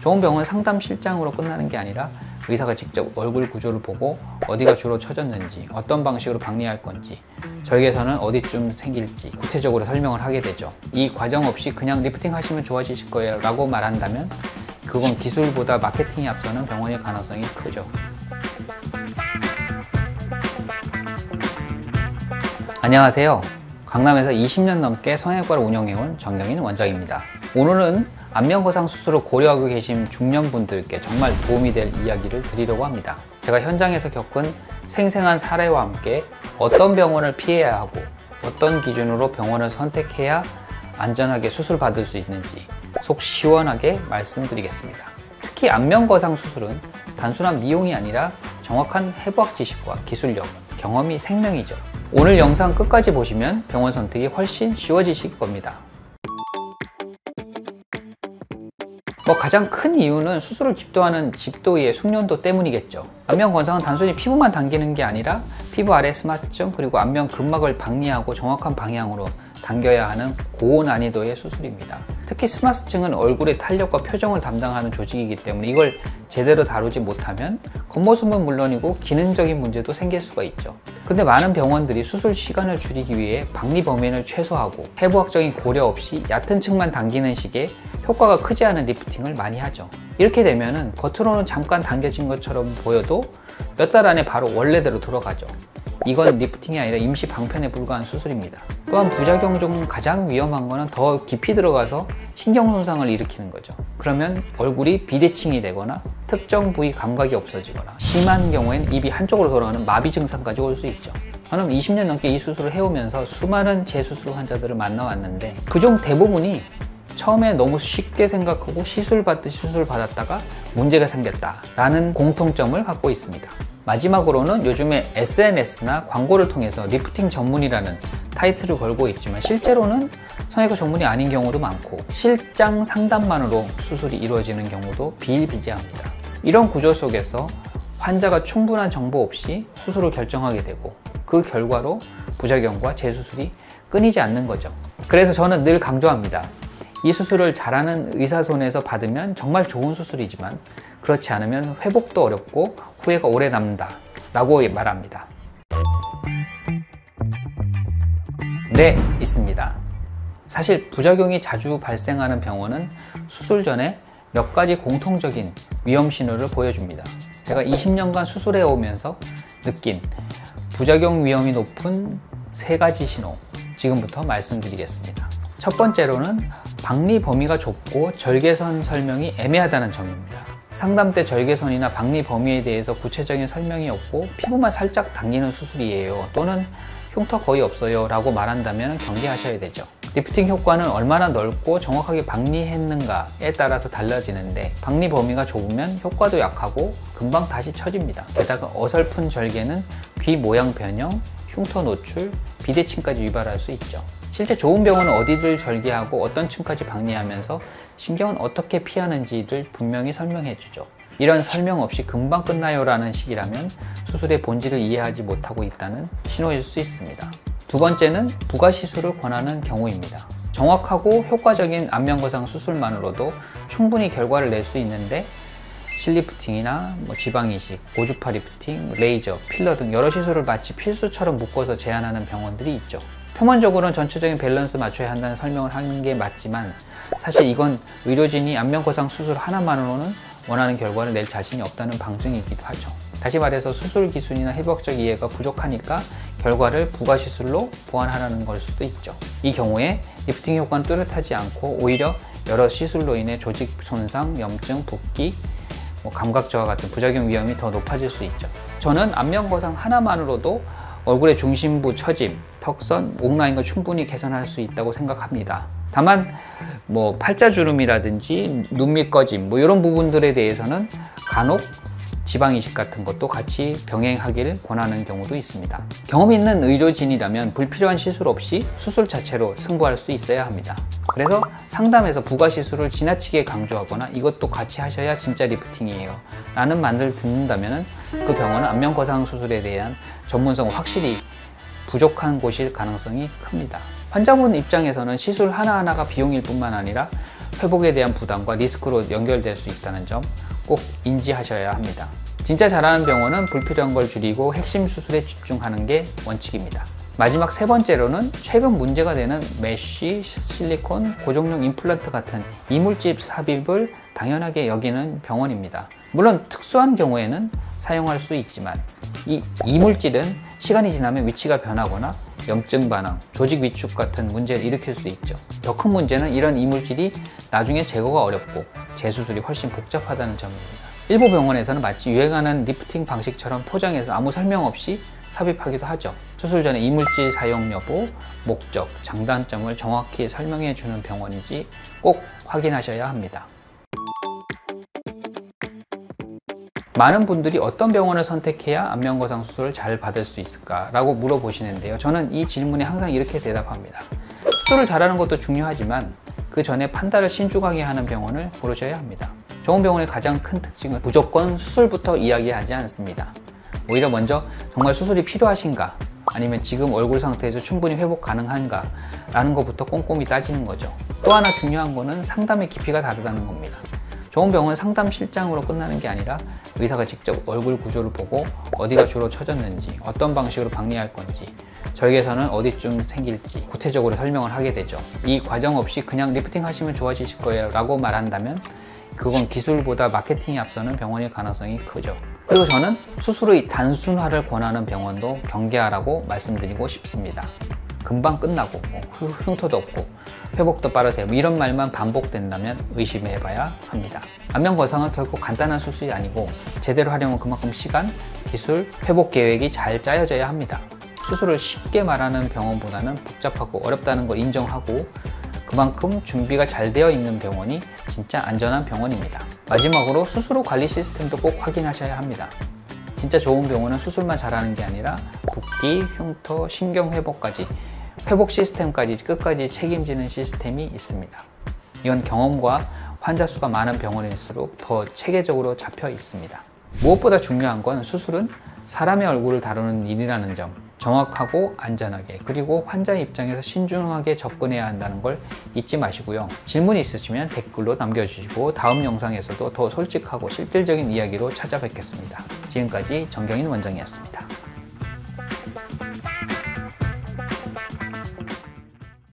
좋은 병원은 상담 실장으로 끝나는 게 아니라 의사가 직접 얼굴 구조를 보고 어디가 주로 처졌는지, 어떤 방식으로 박리할 건지, 절개선은 어디쯤 생길지 구체적으로 설명을 하게 되죠. 이 과정 없이 그냥 리프팅 하시면 좋아지실 거예요 라고 말한다면 그건 기술보다 마케팅이 앞서는 병원일 가능성이 크죠. 안녕하세요. 강남에서 20년 넘게 성형외과를 운영해온 정경인 원장입니다. 오늘은 안면거상 수술을 고려하고 계신 중년분들께 정말 도움이 될 이야기를 드리려고 합니다. 제가 현장에서 겪은 생생한 사례와 함께 어떤 병원을 피해야 하고 어떤 기준으로 병원을 선택해야 안전하게 수술 받을 수 있는지 속 시원하게 말씀드리겠습니다. 특히 안면거상 수술은 단순한 미용이 아니라 정확한 해부학 지식과 기술력, 경험이 생명이죠. 오늘 영상 끝까지 보시면 병원 선택이 훨씬 쉬워지실 겁니다. 가장 큰 이유는 수술을 집도하는 집도의 숙련도 때문이겠죠. 안면 건상은 단순히 피부만 당기는 게 아니라 피부 아래 스마트층 그리고 안면 근막을 박리하고 정확한 방향으로 당겨야 하는 고난이도의 수술입니다. 특히 스마트층은 얼굴의 탄력과 표정을 담당하는 조직이기 때문에 이걸 제대로 다루지 못하면 겉모습은 물론이고 기능적인 문제도 생길 수가 있죠. 근데 많은 병원들이 수술 시간을 줄이기 위해 박리 범위를 최소화하고 해부학적인 고려 없이 얕은 층만 당기는 식의 효과가 크지 않은 리프팅을 많이 하죠. 이렇게 되면은 겉으로는 잠깐 당겨진 것처럼 보여도 몇 달 안에 바로 원래대로 돌아가죠. 이건 리프팅이 아니라 임시 방편에 불과한 수술입니다. 또한 부작용 중 가장 위험한 거는 더 깊이 들어가서 신경 손상을 일으키는 거죠. 그러면 얼굴이 비대칭이 되거나 특정 부위 감각이 없어지거나 심한 경우에는 입이 한쪽으로 돌아가는 마비 증상까지 올 수 있죠. 저는 20년 넘게 이 수술을 해오면서 수많은 재수술 환자들을 만나왔는데 그중 대부분이 처음에 너무 쉽게 생각하고 시술 받듯이 수술 받았다가 문제가 생겼다라는 공통점을 갖고 있습니다. 마지막으로는 요즘에 SNS나 광고를 통해서 리프팅 전문이라는 타이틀을 걸고 있지만 실제로는 성형외과 전문이 아닌 경우도 많고 실장 상담만으로 수술이 이루어지는 경우도 비일비재합니다. 이런 구조 속에서 환자가 충분한 정보 없이 수술을 결정하게 되고 그 결과로 부작용과 재수술이 끊이지 않는 거죠. 그래서 저는 늘 강조합니다. 이 수술을 잘하는 의사 손에서 받으면 정말 좋은 수술이지만 그렇지 않으면 회복도 어렵고 후회가 오래 남는다 라고 말합니다. 네, 있습니다. 사실 부작용이 자주 발생하는 병원은 수술 전에 몇 가지 공통적인 위험 신호를 보여줍니다. 제가 20년간 수술해 오면서 느낀 부작용 위험이 높은 3가지 신호 지금부터 말씀드리겠습니다. 첫 번째로는 박리 범위가 좁고 절개선 설명이 애매하다는 점입니다. 상담 때 절개선이나 박리 범위에 대해서 구체적인 설명이 없고 피부만 살짝 당기는 수술이에요 또는 흉터 거의 없어요 라고 말한다면 경계하셔야 되죠. 리프팅 효과는 얼마나 넓고 정확하게 박리했는가에 따라서 달라지는데 박리 범위가 좁으면 효과도 약하고 금방 다시 처집니다. 게다가 어설픈 절개는 귀 모양 변형, 흉터 노출, 비대칭까지 유발할 수 있죠. 실제 좋은 병원은 어디를 절개하고 어떤 층까지 박리하면서 신경은 어떻게 피하는지를 분명히 설명해 주죠. 이런 설명 없이 금방 끝나요 라는 식이라면 수술의 본질을 이해하지 못하고 있다는 신호일 수 있습니다. 두 번째는 부가시술을 권하는 경우입니다. 정확하고 효과적인 안면거상 수술만으로도 충분히 결과를 낼 수 있는데 실리프팅이나 지방이식, 고주파 리프팅, 레이저, 필러 등 여러 시술을 마치 필수처럼 묶어서 제안하는 병원들이 있죠. 표면적으로는 전체적인 밸런스 맞춰야 한다는 설명을 하는 게 맞지만 사실 이건 의료진이 안면거상 수술 하나만으로는 원하는 결과를 낼 자신이 없다는 방증이기도 하죠. 다시 말해서 수술 기술이나 해부학적 이해가 부족하니까 결과를 부가시술로 보완하라는 걸 수도 있죠. 이 경우에 리프팅 효과는 뚜렷하지 않고 오히려 여러 시술로 인해 조직 손상, 염증, 붓기, 감각 저하 같은 부작용 위험이 더 높아질 수 있죠. 저는 안면거상 하나만으로도 얼굴의 중심부 처짐, 턱선, 목 라인을 충분히 개선할 수 있다고 생각합니다. 다만 팔자주름이라든지 눈밑 꺼짐 이런 부분들에 대해서는 간혹 지방이식 같은 것도 같이 병행하기를 권하는 경우도 있습니다. 경험 있는 의료진이라면 불필요한 시술 없이 수술 자체로 승부할 수 있어야 합니다. 그래서 상담에서 부가시술을 지나치게 강조하거나 이것도 같이 하셔야 진짜 리프팅이에요 라는 말을 듣는다면 그 병원은 안면거상 수술에 대한 전문성은 확실히 부족한 곳일 가능성이 큽니다. 환자분 입장에서는 시술 하나하나가 비용일 뿐만 아니라 회복에 대한 부담과 리스크로 연결될 수 있다는 점 꼭 인지하셔야 합니다. 진짜 잘하는 병원은 불필요한 걸 줄이고 핵심 수술에 집중하는 게 원칙입니다. 마지막 세 번째로는 최근 문제가 되는 메쉬, 실리콘, 고정용 임플란트 같은 이물질 삽입을 당연하게 여기는 병원입니다. 물론 특수한 경우에는 사용할 수 있지만 이 이물질은 시간이 지나면 위치가 변하거나 염증 반응, 조직 위축 같은 문제를 일으킬 수 있죠. 더 큰 문제는 이런 이물질이 나중에 제거가 어렵고 재수술이 훨씬 복잡하다는 점입니다. 일부 병원에서는 마치 유행하는 리프팅 방식처럼 포장해서 아무 설명 없이 삽입하기도 하죠. 수술 전에 이물질 사용 여부, 목적, 장단점을 정확히 설명해 주는 병원인지 꼭 확인하셔야 합니다. 많은 분들이 어떤 병원을 선택해야 안면거상 수술을 잘 받을 수 있을까? 라고 물어보시는데요. 저는 이 질문에 항상 이렇게 대답합니다. 수술을 잘하는 것도 중요하지만 그 전에 판단을 신중하게 하는 병원을 고르셔야 합니다. 좋은 병원의 가장 큰 특징은 무조건 수술부터 이야기하지 않습니다. 오히려 먼저 정말 수술이 필요하신가? 아니면 지금 얼굴 상태에서 충분히 회복 가능한가? 라는 것부터 꼼꼼히 따지는 거죠. 또 하나 중요한 거는 상담의 깊이가 다르다는 겁니다. 좋은 병원은 상담 실장으로 끝나는 게 아니라 의사가 직접 얼굴 구조를 보고 어디가 주로 처졌는지, 어떤 방식으로 박리할 건지, 절개선은 어디쯤 생길지 구체적으로 설명을 하게 되죠. 이 과정 없이 그냥 리프팅 하시면 좋아지실 거예요 라고 말한다면 그건 기술보다 마케팅이 앞서는 병원일 가능성이 크죠. 그리고 저는 수술의 단순화를 권하는 병원도 경계하라고 말씀드리고 싶습니다. 금방 끝나고 흉터도 없고 회복도 빠르세요 이런 말만 반복된다면 의심해봐야 합니다. 안면거상은 결코 간단한 수술이 아니고 제대로 하려면 그만큼 시간, 기술, 회복 계획이 잘 짜여져야 합니다. 수술을 쉽게 말하는 병원보다는 복잡하고 어렵다는 걸 인정하고 그만큼 준비가 잘 되어 있는 병원이 진짜 안전한 병원입니다. 마지막으로 수술 후 관리 시스템도 꼭 확인하셔야 합니다. 진짜 좋은 병원은 수술만 잘하는 게 아니라 붓기, 흉터, 신경 회복까지 회복 시스템까지 끝까지 책임지는 시스템이 있습니다. 이건 경험과 환자 수가 많은 병원일수록 더 체계적으로 잡혀 있습니다. 무엇보다 중요한 건 수술은 사람의 얼굴을 다루는 일이라는 점, 정확하고 안전하게 그리고 환자의 입장에서 신중하게 접근해야 한다는 걸 잊지 마시고요. 질문이 있으시면 댓글로 남겨주시고 다음 영상에서도 더 솔직하고 실질적인 이야기로 찾아뵙겠습니다. 지금까지 정경인 원장이었습니다.